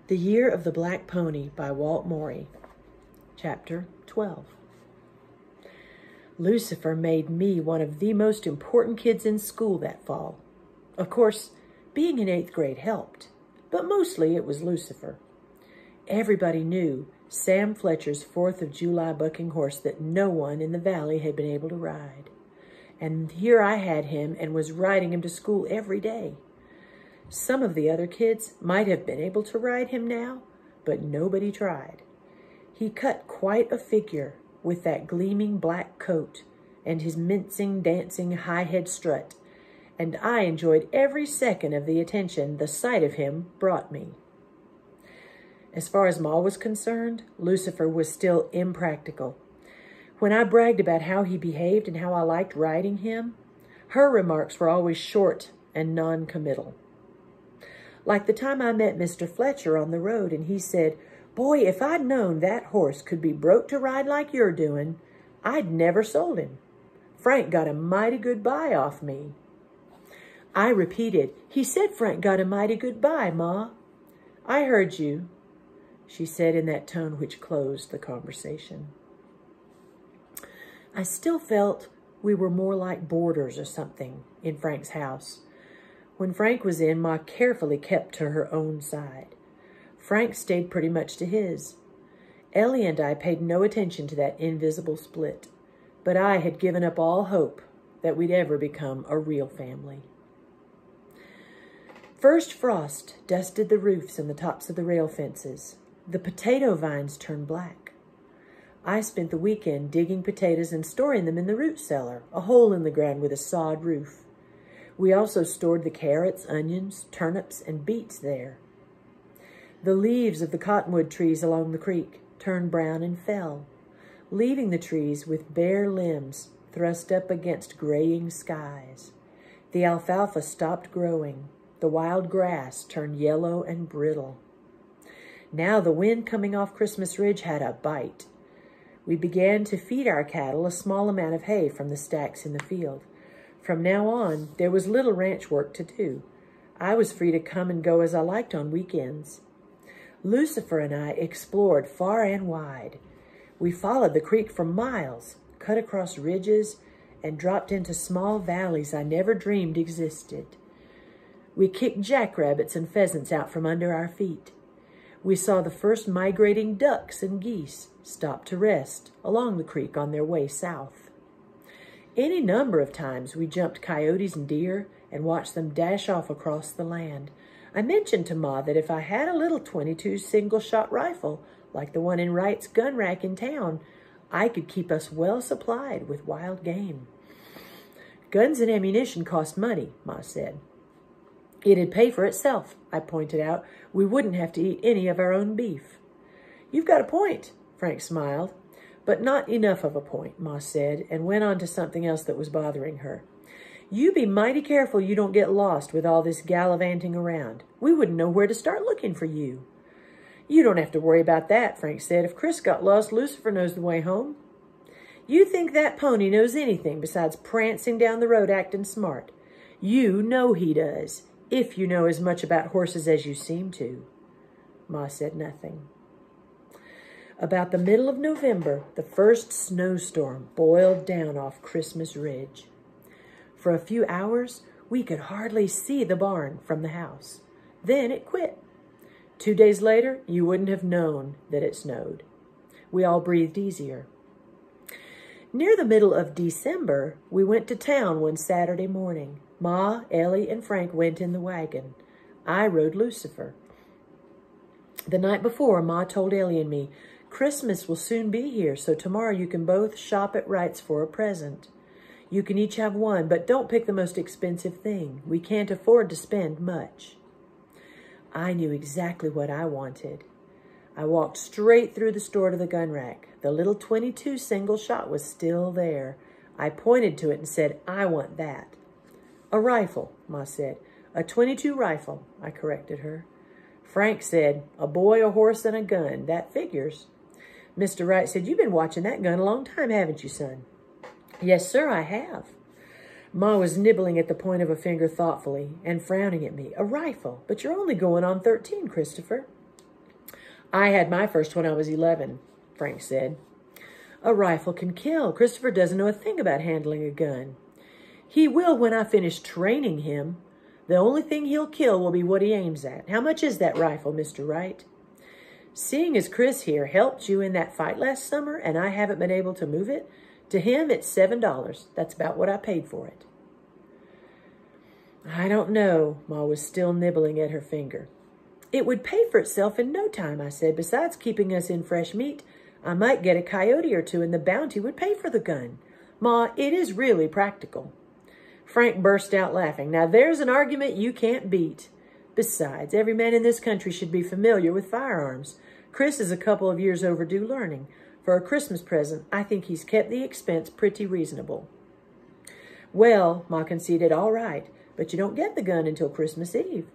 The Year of the Black Pony by Walt Morey. Chapter 12. Lucifer made me one of the most important kids in school that fall. Of course, being in 8th grade helped, but mostly it was Lucifer. Everybody knew Sam Fletcher's 4th of July bucking horse that no one in the valley had been able to ride. And here I had him and was riding him to school every day. Some of the other kids might have been able to ride him now, but nobody tried. He cut quite a figure with that gleaming black coat and his mincing, dancing, high-head strut, and I enjoyed every second of the attention the sight of him brought me. As far as Ma was concerned, Lucifer was still impractical. When I bragged about how he behaved and how I liked riding him, her remarks were always short and non-committal. Like the time I met Mr. Fletcher on the road and he said, "Boy, if I'd known that horse could be broke to ride like you're doing, I'd never sold him. Frank got a mighty good buy off me." I repeated, "He said Frank got a mighty good buy, Ma." "I heard you," she said in that tone which closed the conversation. I still felt we were more like boarders or something in Frank's house. When Frank was in, Ma carefully kept to her own side. Frank stayed pretty much to his. Ellie and I paid no attention to that invisible split, but I had given up all hope that we'd ever become a real family. First frost dusted the roofs and the tops of the rail fences. The potato vines turned black. I spent the weekend digging potatoes and storing them in the root cellar, a hole in the ground with a sod roof. We also stored the carrots, onions, turnips, and beets there. The leaves of the cottonwood trees along the creek turned brown and fell, leaving the trees with bare limbs thrust up against graying skies. The alfalfa stopped growing. The wild grass turned yellow and brittle. Now the wind coming off Christmas Ridge had a bite. We began to feed our cattle a small amount of hay from the stacks in the field. From now on, there was little ranch work to do. I was free to come and go as I liked on weekends. Lucifer and I explored far and wide. We followed the creek for miles, cut across ridges, and dropped into small valleys I never dreamed existed. We kicked jackrabbits and pheasants out from under our feet. We saw the first migrating ducks and geese stop to rest along the creek on their way south. Any number of times we jumped coyotes and deer and watched them dash off across the land. I mentioned to Ma that if I had a little .22 single-shot rifle, like the one in Wright's gun rack in town, I could keep us well supplied with wild game. "Guns and ammunition cost money," Ma said. "It'd pay for itself," I pointed out. "We wouldn't have to eat any of our own beef." "You've got a point," Frank smiled. "But not enough of a point," Ma said, and went on to something else that was bothering her. "You be mighty careful you don't get lost with all this gallivanting around. We wouldn't know where to start looking for you." "You don't have to worry about that," Frank said. "If Chris got lost, Lucifer knows the way home." "You think that pony knows anything besides prancing down the road acting smart? You know he does, if you know as much about horses as you seem to." Ma said nothing. About the middle of November, the first snowstorm boiled down off Christmas Ridge. For a few hours, we could hardly see the barn from the house. Then it quit. 2 days later, you wouldn't have known that it snowed. We all breathed easier. Near the middle of December, we went to town one Saturday morning. Ma, Ellie, and Frank went in the wagon. I rode Lucifer. The night before, Ma told Ellie and me, "Christmas will soon be here, so tomorrow you can both shop at Wright's for a present. You can each have one, but don't pick the most expensive thing. We can't afford to spend much." I knew exactly what I wanted. I walked straight through the store to the gun rack. The little .22 single shot was still there. I pointed to it and said, "I want that." "A rifle," Ma said. "A .22 rifle," I corrected her. Frank said, "A boy, a horse, and a gun. That figures." Mr. Wright said, "You've been watching that gun a long time, haven't you, son?" "Yes, sir, I have." Ma was nibbling at the point of a finger thoughtfully and frowning at me. "A rifle, but you're only going on 13, Christopher." I had my first when I was 11, Frank said. A rifle can kill. Christopher doesn't know a thing about handling a gun. He will when I finish training him. The only thing he'll kill will be what he aims at. How much is that rifle, Mr. Wright? Seeing as Chris here helped you in that fight last summer and I haven't been able to move it, to him it's $7. That's about what I paid for it. I don't know. Ma was still nibbling at her finger. It would pay for itself in no time, I said. Besides keeping us in fresh meat, I might get a coyote or two and the bounty would pay for the gun. Ma, it is really practical. Frank burst out laughing. Now there's an argument you can't beat. Besides, every man in this country should be familiar with firearms. Chris is a couple of years overdue learning. For a Christmas present, I think he's kept the expense pretty reasonable. Well, Ma conceded, all right, but you don't get the gun until Christmas Eve.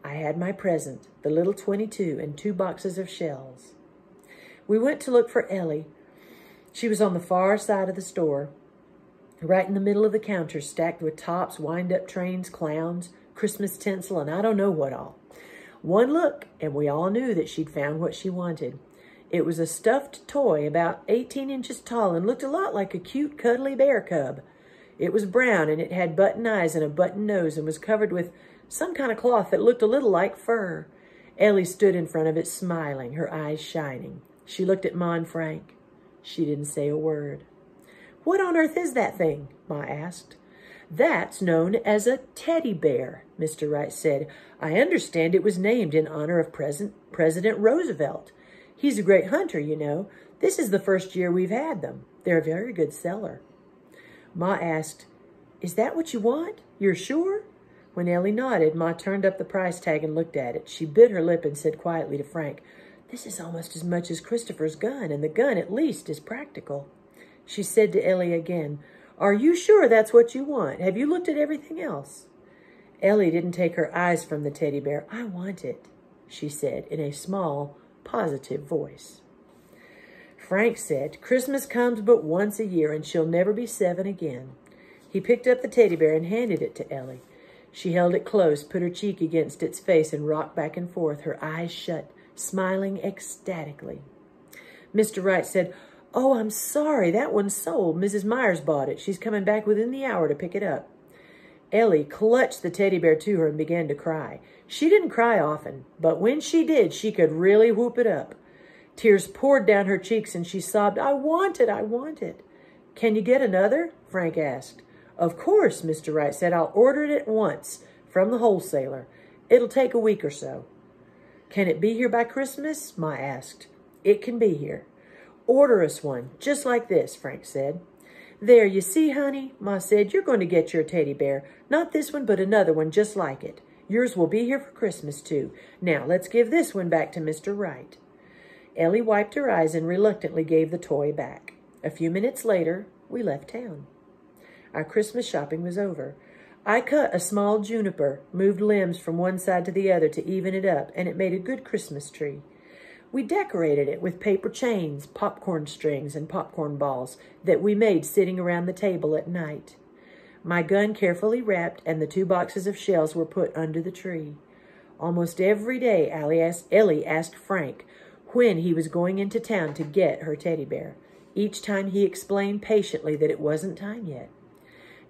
I had my present, the little .22 and 2 boxes of shells. We went to look for Ellie. She was on the far side of the store, right in the middle of the counter, stacked with tops, wind-up trains, clowns, Christmas tinsel, and I don't know what all. One look, and we all knew that she'd found what she wanted. It was a stuffed toy about 18 inches tall and looked a lot like a cute, cuddly bear cub. It was brown, and it had button eyes and a button nose and was covered with some kind of cloth that looked a little like fur. Ellie stood in front of it, smiling, her eyes shining. She looked at Ma and Frank. She didn't say a word. What on earth is that thing? Ma asked. That's known as a teddy bear, Mr. Wright said. I understand it was named in honor of President Roosevelt. He's a great hunter, you know. This is the first year we've had them. They're a very good seller. Ma asked, is that what you want? You're sure? When Ellie nodded, Ma turned up the price tag and looked at it. She bit her lip and said quietly to Frank, this is almost as much as Christopher's gun, and the gun at least is practical. She said to Ellie again, are you sure that's what you want? Have you looked at everything else? Ellie didn't take her eyes from the teddy bear. I want it, she said in a small, positive voice. Frank said, Christmas comes but once a year, and she'll never be 7 again. He picked up the teddy bear and handed it to Ellie. She held it close, put her cheek against its face, and rocked back and forth, her eyes shut, smiling ecstatically. Mr. Wright said, oh, I'm sorry, that one's sold. Mrs. Myers bought it. She's coming back within the hour to pick it up. Ellie clutched the teddy bear to her and began to cry. She didn't cry often, but when she did, she could really whoop it up. Tears poured down her cheeks and she sobbed, I want it, I want it. Can you get another? Frank asked. Of course, Mr. Wright said. I'll order it at once from the wholesaler. It'll take a week or so. Can it be here by Christmas? Ma asked. It can be here. Order us one, just like this, Frank said. There, you see, honey, Ma said, you're going to get your teddy bear. Not this one, but another one just like it. Yours will be here for Christmas, too. Now, let's give this one back to Mr. Wright. Ellie wiped her eyes and reluctantly gave the toy back. A few minutes later, we left town. Our Christmas shopping was over. I cut a small juniper, moved limbs from one side to the other to even it up, and it made a good Christmas tree. We decorated it with paper chains, popcorn strings, and popcorn balls that we made sitting around the table at night. My gun carefully wrapped and the 2 boxes of shells were put under the tree. Almost every day, Ellie asked Frank when he was going into town to get her teddy bear. Each time he explained patiently that it wasn't time yet.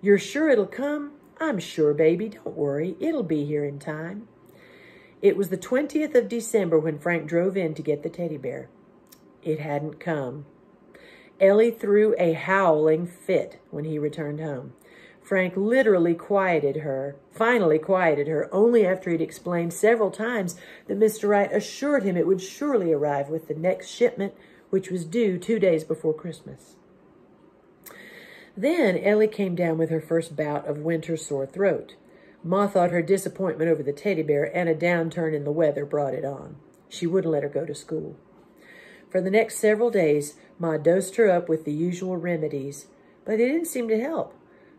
You're sure it'll come? I'm sure, baby. Don't worry. It'll be here in time. It was the 20th of December when Frank drove in to get the teddy bear. It hadn't come. Ellie threw a howling fit when he returned home. Frank literally finally quieted her, only after he'd explained several times that Mr. Wright assured him it would surely arrive with the next shipment, which was due 2 days before Christmas. Then Ellie came down with her first bout of winter sore throat. Ma thought her disappointment over the teddy bear and a downturn in the weather brought it on. She wouldn't let her go to school. For the next several days, Ma dosed her up with the usual remedies, but they didn't seem to help.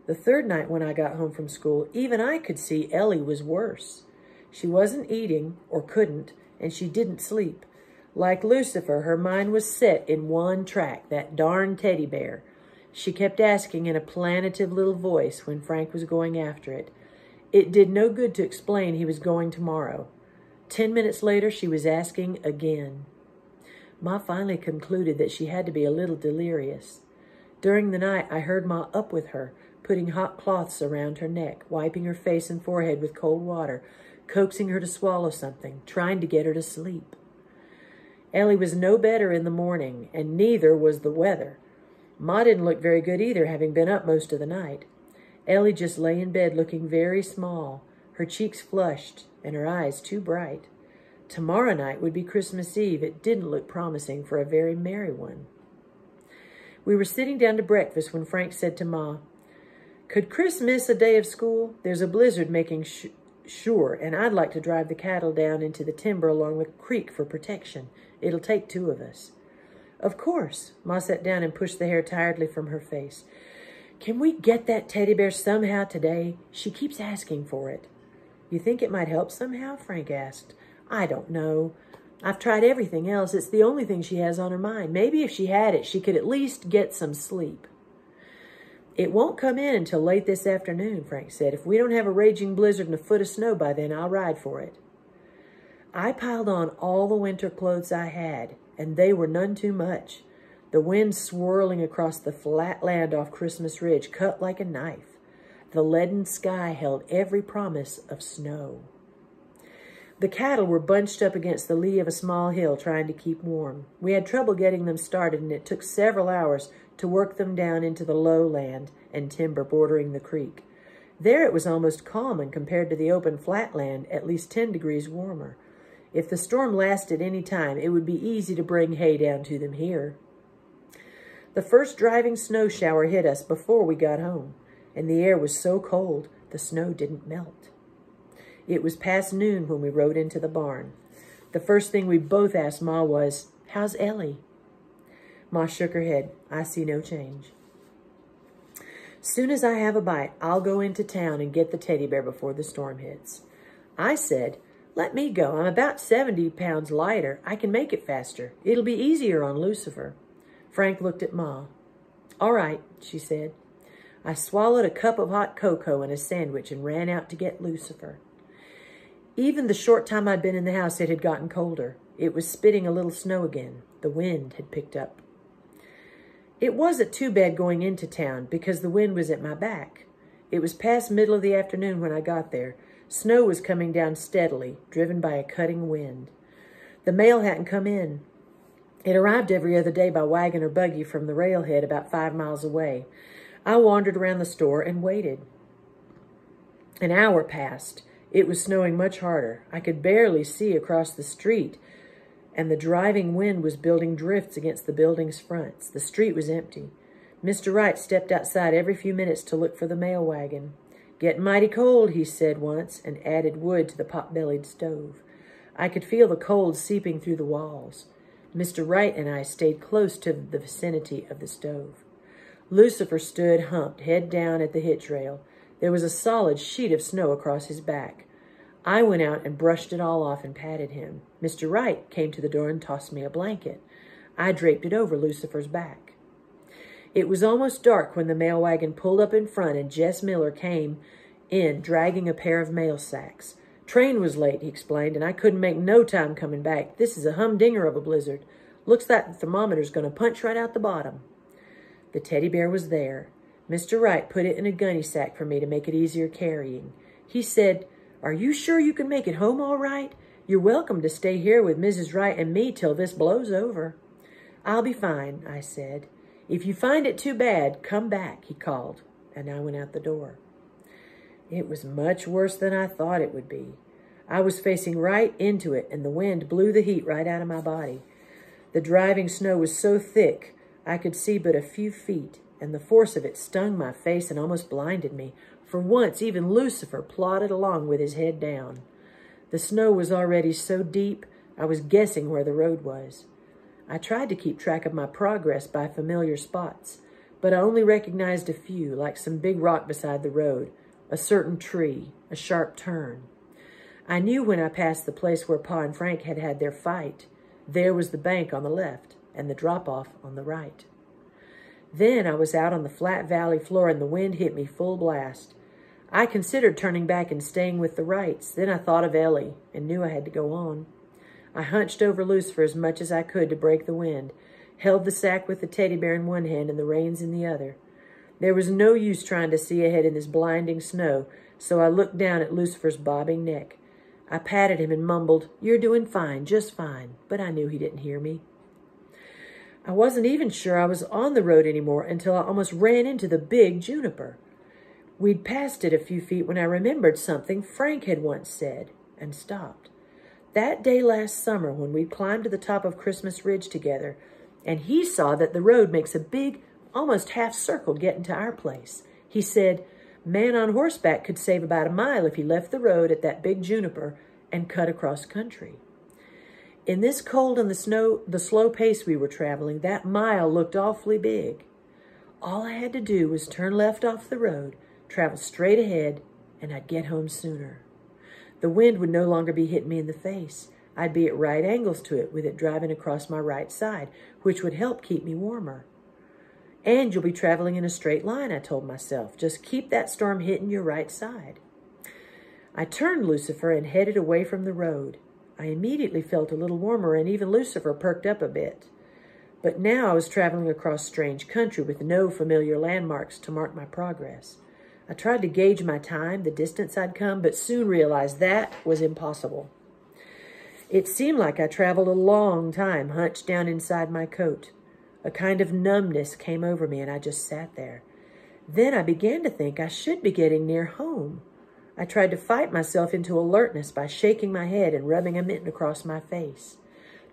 The third night when I got home from school, even I could see Ellie was worse. She wasn't eating, or couldn't, and she didn't sleep. Like Lucifer, her mind was set in one track, that darn teddy bear. She kept asking in a plaintive little voice when Frank was going after it. It did no good to explain he was going tomorrow. 10 minutes later, she was asking again. Ma finally concluded that she had to be a little delirious. During the night, I heard Ma up with her, putting hot cloths around her neck, wiping her face and forehead with cold water, coaxing her to swallow something, trying to get her to sleep. Ellie was no better in the morning, and neither was the weather. Ma didn't look very good either, having been up most of the night. Ellie just lay in bed looking very small, her cheeks flushed and her eyes too bright. Tomorrow night would be Christmas Eve. It didn't look promising for a very merry one. We were sitting down to breakfast when Frank said to Ma, "Could Chris miss a day of school? There's a blizzard making sure, and I'd like to drive the cattle down into the timber along the creek for protection. It'll take 2 of us." "Of course." Ma sat down and pushed the hair tiredly from her face. "Can we get that teddy bear somehow today? She keeps asking for it." "You think it might help somehow?" Frank asked. "I don't know. I've tried everything else. It's the only thing she has on her mind. Maybe if she had it, she could at least get some sleep." "It won't come in until late this afternoon," Frank said. "If we don't have a raging blizzard and a foot of snow by then, I'll ride for it." I piled on all the winter clothes I had, and they were none too much. The wind swirling across the flat land off Christmas Ridge cut like a knife. The leaden sky held every promise of snow. The cattle were bunched up against the lee of a small hill trying to keep warm. We had trouble getting them started, and it took several hours to work them down into the lowland and timber bordering the creek. There it was almost calm, and compared to the open flat land, at least 10 degrees warmer. If the storm lasted any time, it would be easy to bring hay down to them here. The first driving snow shower hit us before we got home, and the air was so cold the snow didn't melt. It was past noon when we rode into the barn. The first thing we both asked Ma was, "How's Ellie?" Ma shook her head. "I see no change." "Soon as I have a bite, I'll go into town and get the teddy bear before the storm hits." I said, "Let me go. I'm about 70 pounds lighter. I can make it faster. It'll be easier on Lucifer." Frank looked at Ma. "All right," she said. I swallowed a cup of hot cocoa and a sandwich and ran out to get Lucifer. Even the short time I'd been in the house, it had gotten colder. It was spitting a little snow again. The wind had picked up. It wasn't too bad going into town because the wind was at my back. It was past middle of the afternoon when I got there. Snow was coming down steadily, driven by a cutting wind. The mail hadn't come in. It arrived every other day by wagon or buggy from the railhead about 5 miles away. I wandered around the store and waited. An hour passed. It was snowing much harder. I could barely see across the street, and the driving wind was building drifts against the building's fronts. The street was empty. Mr. Wright stepped outside every few minutes to look for the mail wagon. "Getting mighty cold," he said once, and added wood to the pot-bellied stove. I could feel the cold seeping through the walls. Mr. Wright and I stayed close to the vicinity of the stove. Lucifer stood humped, head down at the hitch rail. There was a solid sheet of snow across his back. I went out and brushed it all off and patted him. Mr. Wright came to the door and tossed me a blanket. I draped it over Lucifer's back. It was almost dark when the mail wagon pulled up in front and Jess Miller came in dragging a pair of mail sacks. "Train was late," he explained, "and I couldn't make no time coming back. This is a humdinger of a blizzard. Looks like the thermometer's going to punch right out the bottom." The teddy bear was there. Mr. Wright put it in a gunny sack for me to make it easier carrying. He said, "Are you sure you can make it home all right? You're welcome to stay here with Mrs. Wright and me till this blows over." "I'll be fine," I said. "If you find it too bad, come back," he called, and I went out the door. It was much worse than I thought it would be. I was facing right into it, and the wind blew the heat right out of my body. The driving snow was so thick I could see but a few feet, and the force of it stung my face and almost blinded me. For once, even Lucifer plodded along with his head down. The snow was already so deep, I was guessing where the road was. I tried to keep track of my progress by familiar spots, but I only recognized a few, like some big rock beside the road, a certain tree, a sharp turn. I knew when I passed the place where Pa and Frank had had their fight. There was the bank on the left and the drop-off on the right. Then I was out on the flat valley floor and the wind hit me full blast. I considered turning back and staying with the Wrights. Then I thought of Ellie and knew I had to go on. I hunched over Lucifer as much as I could to break the wind, held the sack with the teddy bear in one hand and the reins in the other. There was no use trying to see ahead in this blinding snow, so I looked down at Lucifer's bobbing neck. I patted him and mumbled, "You're doing fine, just fine," but I knew he didn't hear me. I wasn't even sure I was on the road anymore until I almost ran into the big juniper. We'd passed it a few feet when I remembered something Frank had once said and stopped. That day last summer when we'd climbed to the top of Christmas Ridge together, and he saw that the road makes a big, almost half circle getting to our place. He said, man on horseback could save about a mile if he left the road at that big juniper and cut across country. In this cold and the slow pace we were traveling, that mile looked awfully big. All I had to do was turn left off the road, travel straight ahead, and I'd get home sooner. The wind would no longer be hitting me in the face. I'd be at right angles to it, with it driving across my right side, which would help keep me warmer. And you'll be traveling in a straight line, I told myself. Just keep that storm hitting your right side. I turned Lucifer and headed away from the road. I immediately felt a little warmer, and even Lucifer perked up a bit. But now I was traveling across strange country with no familiar landmarks to mark my progress. I tried to gauge my time, the distance I'd come, but soon realized that was impossible. It seemed like I traveled a long time hunched down inside my coat. A kind of numbness came over me, and I just sat there. Then I began to think I should be getting near home. I tried to fight myself into alertness by shaking my head and rubbing a mitten across my face.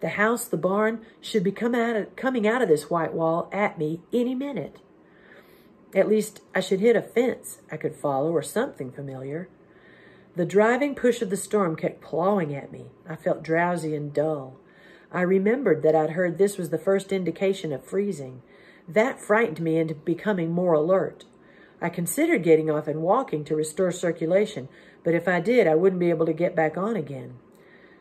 The house, the barn, should be coming out of this white wall at me any minute. At least I should hit a fence I could follow or something familiar. The driving push of the storm kept clawing at me. I felt drowsy and dull. I remembered that I'd heard this was the first indication of freezing. That frightened me into becoming more alert. I considered getting off and walking to restore circulation, but if I did, I wouldn't be able to get back on again.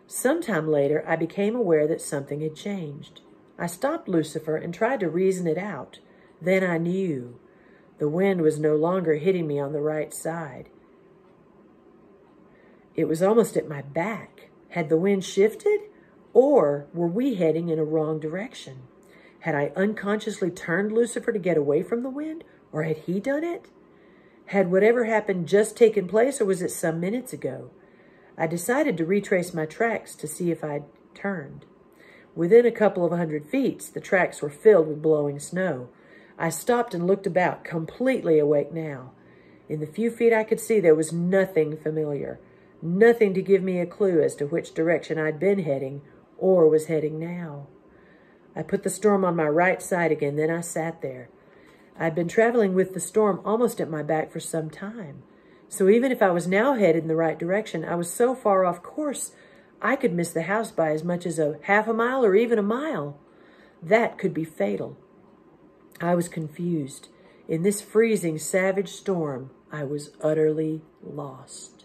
Sometime later, I became aware that something had changed. I stopped Lucifer and tried to reason it out. Then I knew. The wind was no longer hitting me on the right side. It was almost at my back. Had the wind shifted? Or were we heading in a wrong direction? Had I unconsciously turned Lucifer to get away from the wind? Or had he done it? Had whatever happened just taken place, or was it some minutes ago? I decided to retrace my tracks to see if I'd turned. Within a couple of 100 feet, the tracks were filled with blowing snow. I stopped and looked about, completely awake now. In the few feet I could see, there was nothing familiar, nothing to give me a clue as to which direction I'd been heading or was heading now. I put the storm on my right side again, then I sat there. I'd been traveling with the storm almost at my back for some time. So even if I was now headed in the right direction, I was so far off course, I could miss the house by as much as a half a mile or even a mile. That could be fatal. I was confused. In this freezing, savage storm, I was utterly lost.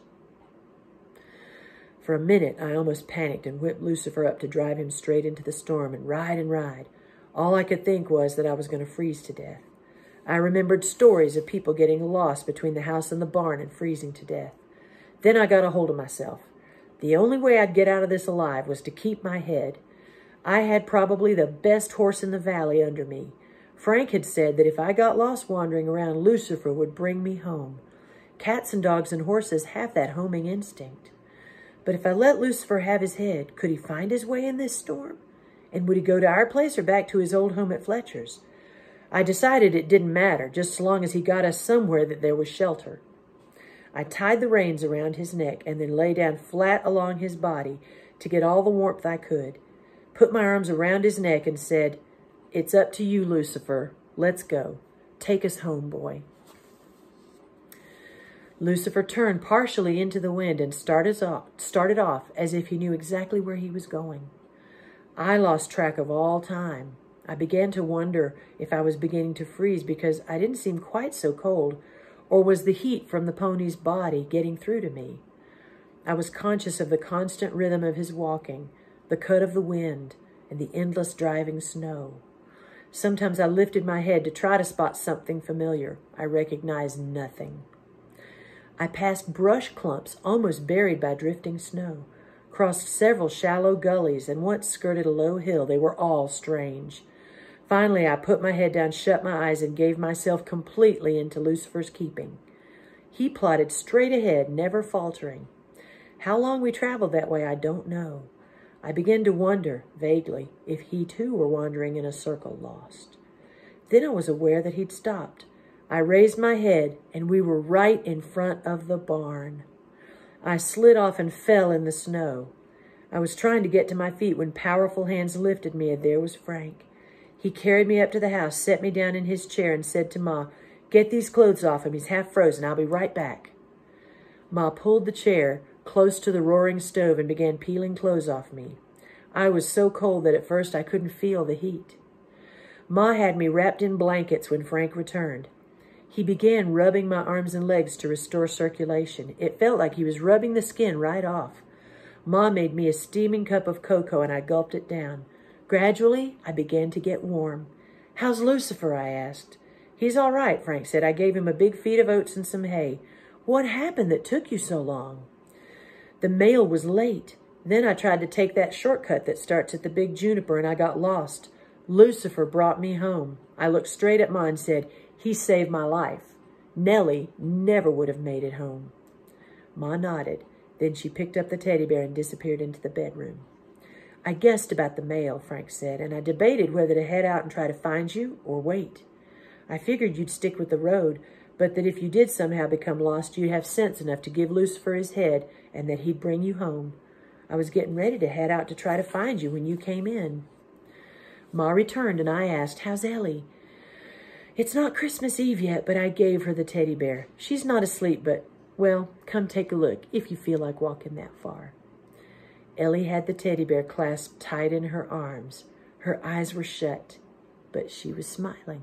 For a minute, I almost panicked and whipped Lucifer up to drive him straight into the storm and ride and ride. All I could think was that I was going to freeze to death. I remembered stories of people getting lost between the house and the barn and freezing to death. Then I got a hold of myself. The only way I'd get out of this alive was to keep my head. I had probably the best horse in the valley under me. Frank had said that if I got lost wandering around, Lucifer would bring me home. Cats and dogs and horses have that homing instinct. But if I let Lucifer have his head, could he find his way in this storm? And would he go to our place or back to his old home at Fletcher's? I decided it didn't matter, just so long as he got us somewhere that there was shelter. I tied the reins around his neck and then lay down flat along his body to get all the warmth I could, put my arms around his neck and said, "It's up to you, Lucifer. Let's go. Take us home, boy." Lucifer turned partially into the wind and started off as if he knew exactly where he was going. I lost track of all time. I began to wonder if I was beginning to freeze because I didn't seem quite so cold, or was the heat from the pony's body getting through to me? I was conscious of the constant rhythm of his walking, the cut of the wind, and the endless driving snow. Sometimes I lifted my head to try to spot something familiar. I recognized nothing. I passed brush clumps almost buried by drifting snow, crossed several shallow gullies, and once skirted a low hill. They were all strange. Finally, I put my head down, shut my eyes, and gave myself completely into Lucifer's keeping. He plodded straight ahead, never faltering. How long we traveled that way, I don't know. I began to wonder, vaguely, if he too were wandering in a circle, lost. Then I was aware that he'd stopped. I raised my head, and we were right in front of the barn. I slid off and fell in the snow. I was trying to get to my feet when powerful hands lifted me, and there was Frank. He carried me up to the house, set me down in his chair, and said to Ma, "Get these clothes off him. He's half frozen. I'll be right back." Ma pulled the chair close to the roaring stove and began peeling clothes off me. I was so cold that at first I couldn't feel the heat. Ma had me wrapped in blankets when Frank returned. He began rubbing my arms and legs to restore circulation. It felt like he was rubbing the skin right off. Ma made me a steaming cup of cocoa, and I gulped it down. Gradually, I began to get warm. "How's Lucifer?" I asked. "He's all right," Frank said. "I gave him a big feed of oats and some hay." "What happened that took you so long?" "The mail was late. Then I tried to take that shortcut that starts at the Big Juniper, and I got lost. Lucifer brought me home." I looked straight at Ma and said, "He saved my life. Nellie never would have made it home." Ma nodded. Then she picked up the teddy bear and disappeared into the bedroom. "I guessed about the mail," Frank said, "and I debated whether to head out and try to find you or wait. I figured you'd stick with the road, but that if you did somehow become lost, you'd have sense enough to give Lucifer his head and that he'd bring you home. I was getting ready to head out to try to find you when you came in." Ma returned, and I asked, "How's Ellie?" "It's not Christmas Eve yet, but I gave her the teddy bear. She's not asleep, but, well, come take a look if you feel like walking that far." Ellie had the teddy bear clasped tight in her arms. Her eyes were shut, but she was smiling.